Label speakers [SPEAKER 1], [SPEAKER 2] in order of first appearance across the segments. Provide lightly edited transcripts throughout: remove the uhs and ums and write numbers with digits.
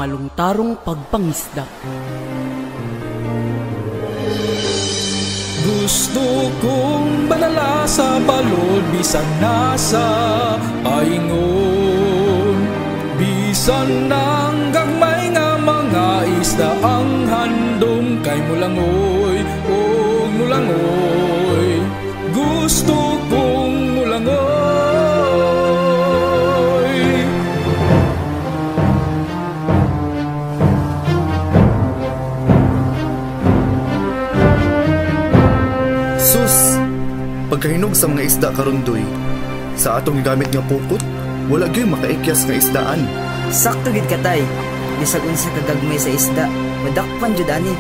[SPEAKER 1] malungtarong pagpangisda.
[SPEAKER 2] Gusto kong malala sa balod, bisan nasa paingon. Bisan nang gagmay nga mga isda ang handom kay mulangoy, o mulangoy. Gusto kong mulangoy.
[SPEAKER 3] Sus, pagkahinog sa mga isda karon doy, sa atong gigamit nga pukot, wala gyud makaikyas nga isdaan.
[SPEAKER 4] Sakto gid katay. Bisag unsa kagagmay sa isda, madakpan jud ani.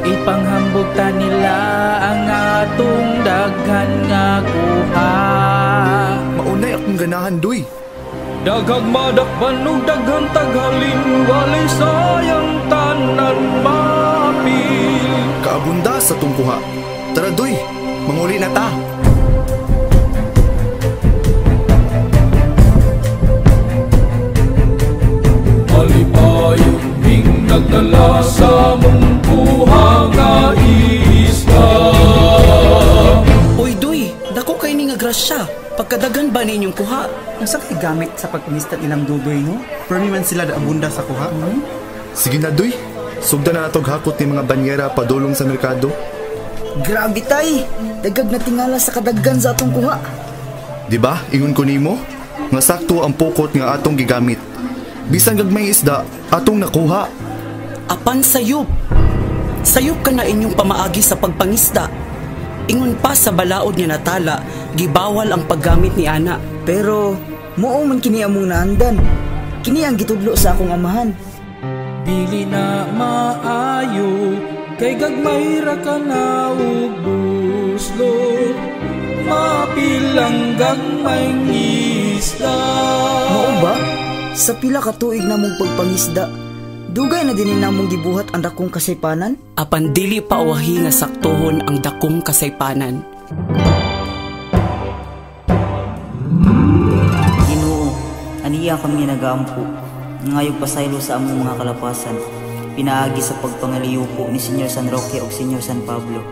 [SPEAKER 2] Ipanghambog ta nila ang atong daghan nga kuha.
[SPEAKER 3] Maunay akong ganahan doy.
[SPEAKER 2] Daghang madakpan ug daghang taghalin, walay sayang tanan mapil.
[SPEAKER 3] Kaabunda sa tungkuha. Tara doy, manguli na ta.
[SPEAKER 2] Malipayong ning nagdala sa mong kuha nga isda.
[SPEAKER 1] Uy, Doy, dako kay ni nga grasya. Pagkadagan ba ninyong kuha?
[SPEAKER 5] Ang sakit gamit sa pagpangistat ilang dudoy, no? Permi man sila da abunda sa kuha.
[SPEAKER 3] Sige na doy, sugdan na natog hakot ni mga banyera padulong sa merkado.
[SPEAKER 4] Grabe tay, dagag na tingala sa kadaggan sa atong kuha.
[SPEAKER 3] Di ba? Ingon ko nimo, nga sakto ang pukot nga atong gigamit. Bisan gagmay isda, atong nakuha.
[SPEAKER 1] Apan sayop. Sayop ka na inyong pamaagi sa pagpangisda. Ingon pa sa balaod niya natala, gibawal ang paggamit ni ana.
[SPEAKER 4] Pero muong man kini among naandan. Kini ang gitudlo sa akong amahan.
[SPEAKER 2] Dili na maayo, kay gagmay ra ka na ug buslo. Mapilang gagmay isda.
[SPEAKER 4] Mao ba? Sa pila ka tuig namong pagpangisda, dugay na din namong gibuhat ang dakong kasaypanan?
[SPEAKER 1] Apan dili pa wahi nga saktohon ang dakong kasaypanan.
[SPEAKER 6] Ginoo, aniya kami nagaampo, ngayog pasaylo sa among mga kalapasan, pinaagi sa pagpangaliyuko ni Senyor San Roque o Senyor San Pablo.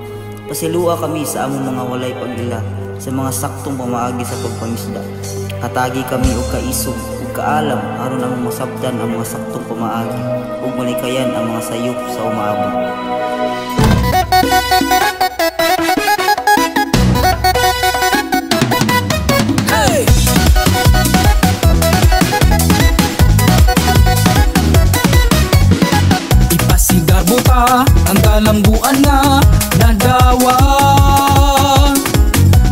[SPEAKER 6] Pasilua kami sa among mga walay pag-ila sa mga saktong pamaagi sa pagpangisda. Hatagi kami o kaisog o kaalam aron ang masabtan ang mga saktong pamaagi o malikayan ang mga sayop sa umaabot.
[SPEAKER 2] Hey! Ipasigar buta ang kalambuan nga nadawa.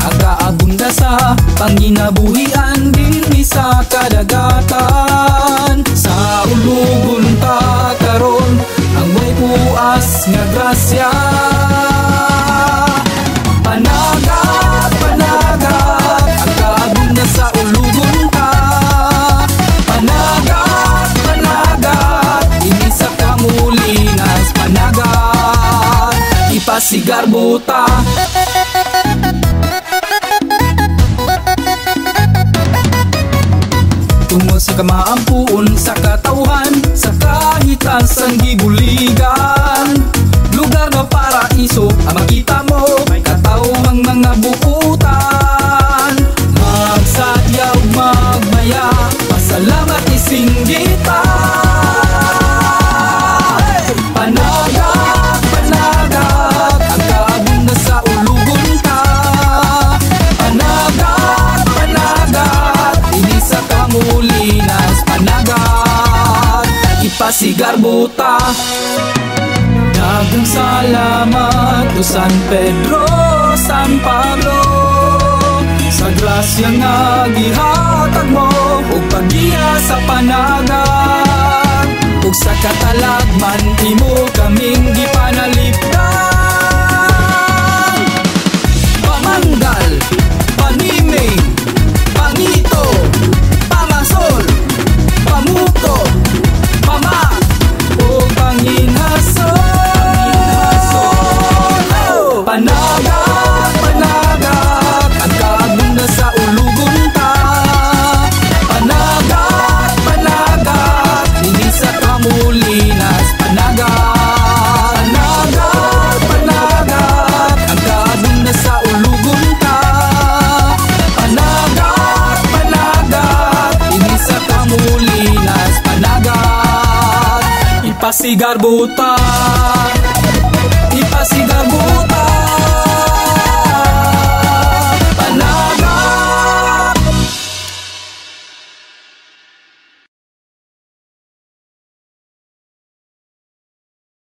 [SPEAKER 2] Agaabunda sa panginabuhian din sa kadagatan. Sa ulugon ta karon ang may puas nga grasya. Panagat, panagat, agaabunda sa ulugon ta. Panagat, panagat, ini sa kamulinas. Panagat, ipasigar buta. Tungod sa kamaampuon sa katawhan, sa kahitasan gibuligan, lugar na paraiso ang makita mo, katawang mga buutan. Magsadyaw, magmaya, pasalamat isinggita. Panagat, panagat, ang kaabunda sa ulugon ta. Panagat, panagat, ini sa kamulinas. Panagat, ipasigar buta. Daghang salamat to San Pedro, San Pablo, sa grasya nga gihatag mo ug pagiya sa panagat. Ug sa katalagman imo kaming gipanaligdan. Pamanggal, paniming, pangito, pamasol, pamuto, pama, o panginhasol. Panagat, panagat, ang kaagunda sa ulugon ta. Panagat, panagat, hindi sa kamuli. Ipasigarbutan, ipasigarbutan.